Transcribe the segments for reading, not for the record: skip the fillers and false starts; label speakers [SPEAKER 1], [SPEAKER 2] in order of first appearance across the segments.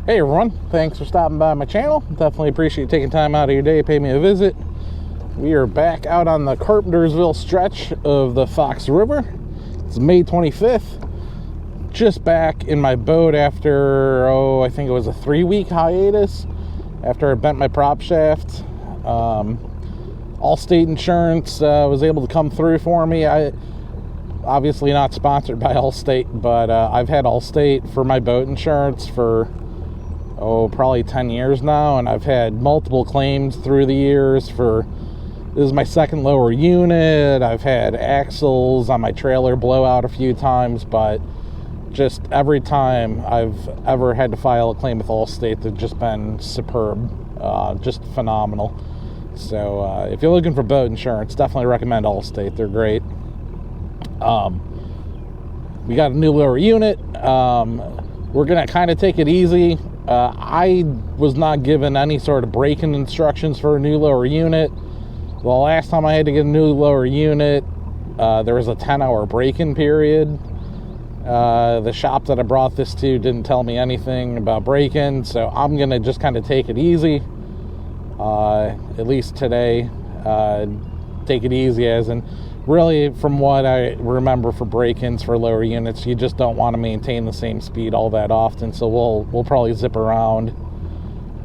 [SPEAKER 1] Hey everyone, thanks for stopping by my channel. Definitely appreciate you taking time out of your day to pay me a visit. We are back out on the Carpentersville stretch of the Fox River. It's May 25th. Just back in my boat after, I think it was a 3-week hiatus after I bent my prop shaft. Allstate Insurance was able to come through for me. I obviously not sponsored by Allstate, but I've had Allstate for my boat insurance for probably 10 years now, and I've had multiple claims through the years for, this is my second lower unit. I've had axles on my trailer blow out a few times, but just every time I've ever had to file a claim with Allstate, they've just been superb, just phenomenal. So if you're looking for boat insurance, definitely recommend Allstate. They're great. We got a new lower unit. We're gonna kind of take it easy. I was not given any sort of braking instructions for a new lower unit. The last time I had to get a new lower unit, there was a 10-hour break-in period. The shop that I brought this to didn't tell me anything about break-in, so I'm gonna just kind of take it easy. At least today, take it easy, as in, really, from what I remember for break-ins for lower units, you just don't want to maintain the same speed all that often, so we'll probably zip around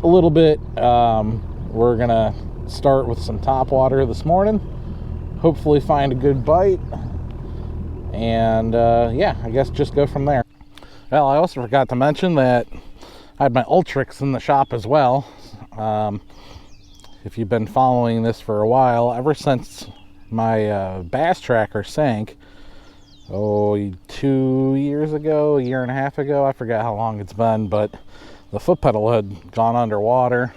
[SPEAKER 1] a little bit. We're gonna start with some top water this morning, hopefully find a good bite, and yeah, I guess just go from there. Well, I also forgot to mention that I had my Ultrix in the shop as well. If you've been following this for a while, ever since my bass tracker sank 2 years ago, a year and a half ago, I forget how long it's been, but the foot pedal had gone underwater.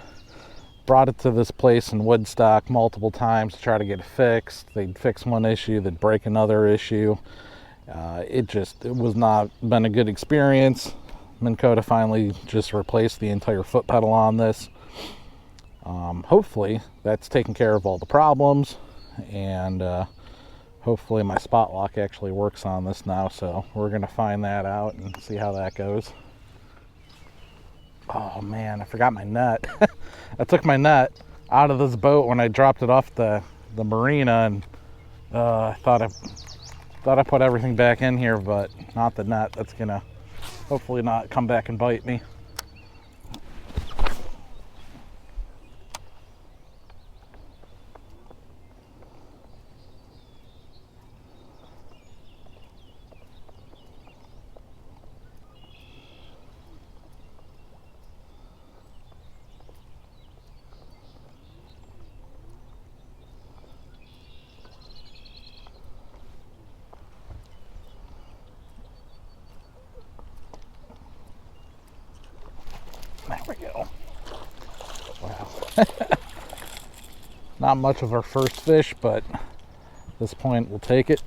[SPEAKER 1] Brought it to this place in Woodstock multiple times to try to get it fixed. They'd fix one issue, they'd break another issue. It was not been a good experience. Minn Kota finally just replaced the entire foot pedal on this. Hopefully that's taken care of all the problems, and hopefully my spot lock actually works on this now, so we're gonna find that out and see how that goes. Oh man, I forgot my net. I took my net out of this boat when I dropped it off the marina, and I thought I put everything back in here, but not the net. That's gonna hopefully not come back and bite me. There we go. Wow. Not much of our first fish, but at this point we'll take it.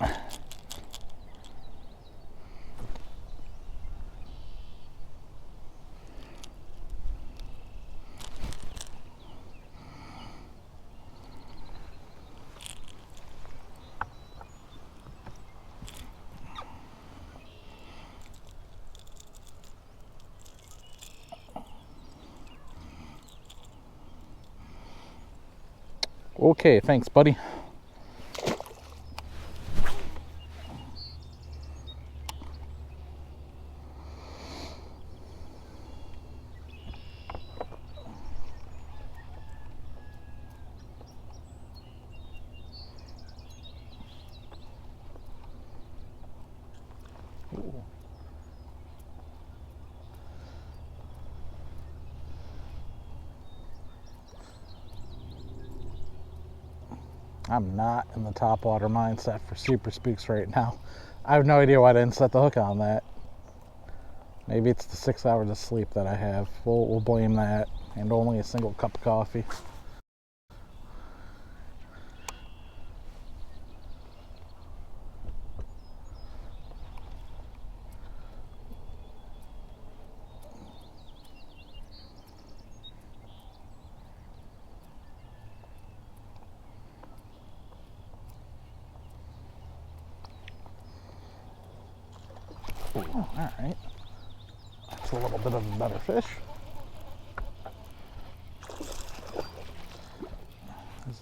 [SPEAKER 1] Okay, thanks, buddy. Ooh. I'm not in the top water mindset for super spooks right now. I have no idea why I didn't set the hook on that. Maybe it's the 6 hours of sleep that I have. We'll blame that, and only a single cup of coffee. Ooh, all right. That's a little bit of a better fish.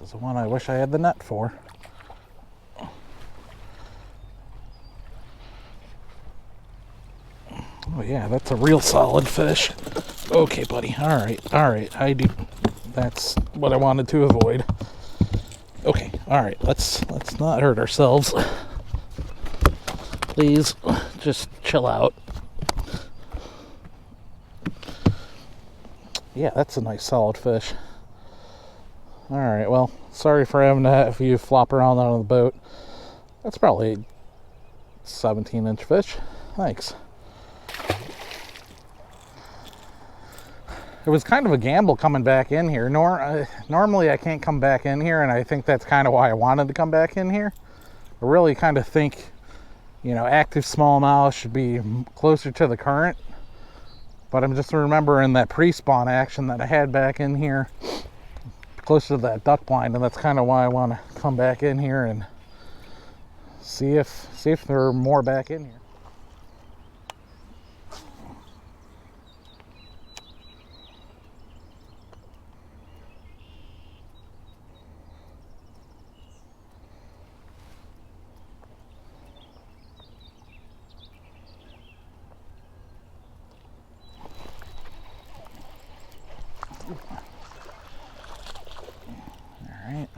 [SPEAKER 1] is the one I wish I had the net for. Oh yeah, that's a real solid fish. Okay, buddy. All right. I do. That's what I wanted to avoid. Okay. All right. Let's not hurt ourselves. Please, just chill out. Yeah, that's a nice solid fish. All right. Well, sorry for having to have you flop around on the boat. That's probably a 17-inch fish. Thanks. It was kind of a gamble coming back in here. Normally I can't come back in here, and I think that's kind of why I wanted to come back in here. I really kind of think, you know, active smallmouth should be closer to the current. But I'm just remembering that pre-spawn action that I had back in here, closer to that duck blind, and that's kind of why I want to come back in here and see if there are more back in here. Alright,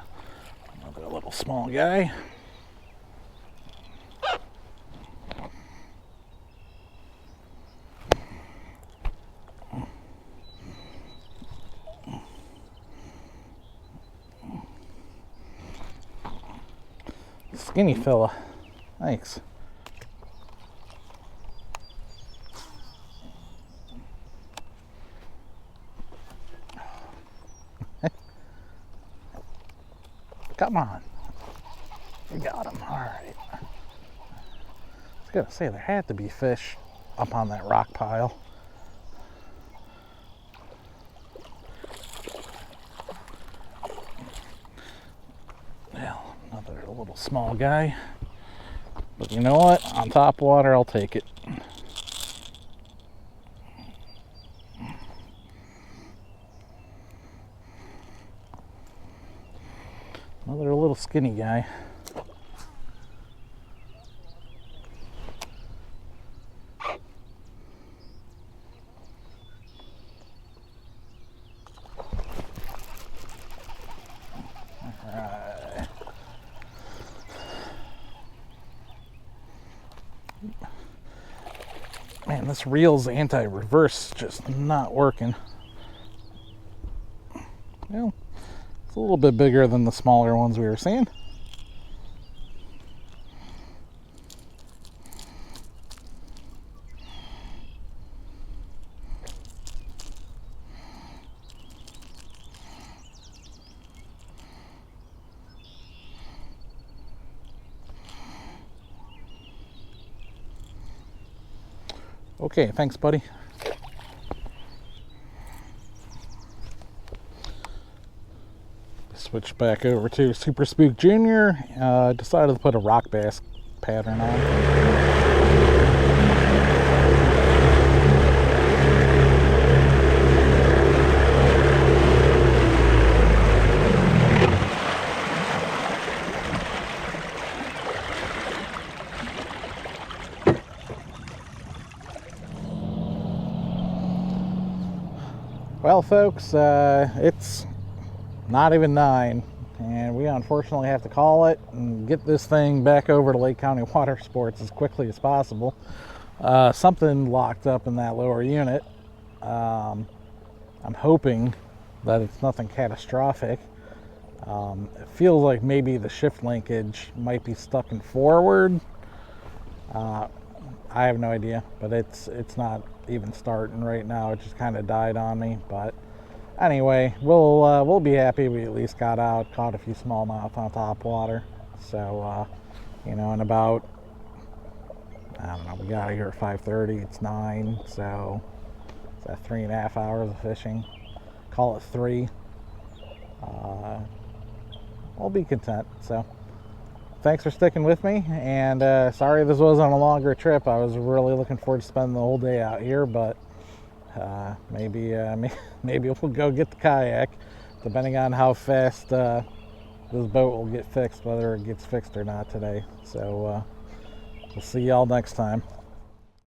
[SPEAKER 1] another little small guy. Skinny fella. Thanks. Come on. We got him. All right. I was going to say, there had to be fish up on that rock pile. Well, another little small guy. But you know what? On top water, I'll take it. Another little skinny guy. Alright. Man, this reel's anti-reverse just not working. Well, it's a little bit bigger than the smaller ones we were seeing. Okay, thanks, buddy. Switch back over to Super Spook Junior. Decided to put a rock bass pattern on. Well, folks, it's not even 9, and we unfortunately have to call it and get this thing back over to Lake County Water Sports as quickly as possible. Something locked up in that lower unit. I'm hoping that it's nothing catastrophic. It feels like maybe the shift linkage might be stuck in forward. I have no idea, but it's not even starting right now. It just kind of died on me. But anyway, we'll be happy we at least got out, caught a few smallmouth on top water. So you know, in about, I don't know, we got here at 5:30. It's 9, so it's at 3.5 hours of fishing. Call it 3. I'll be content. So thanks for sticking with me, and sorry this wasn't a longer trip. I was really looking forward to spending the whole day out here, but maybe we'll go get the kayak, depending on how fast this boat will get fixed, whether it gets fixed or not today. So we'll see y'all next time.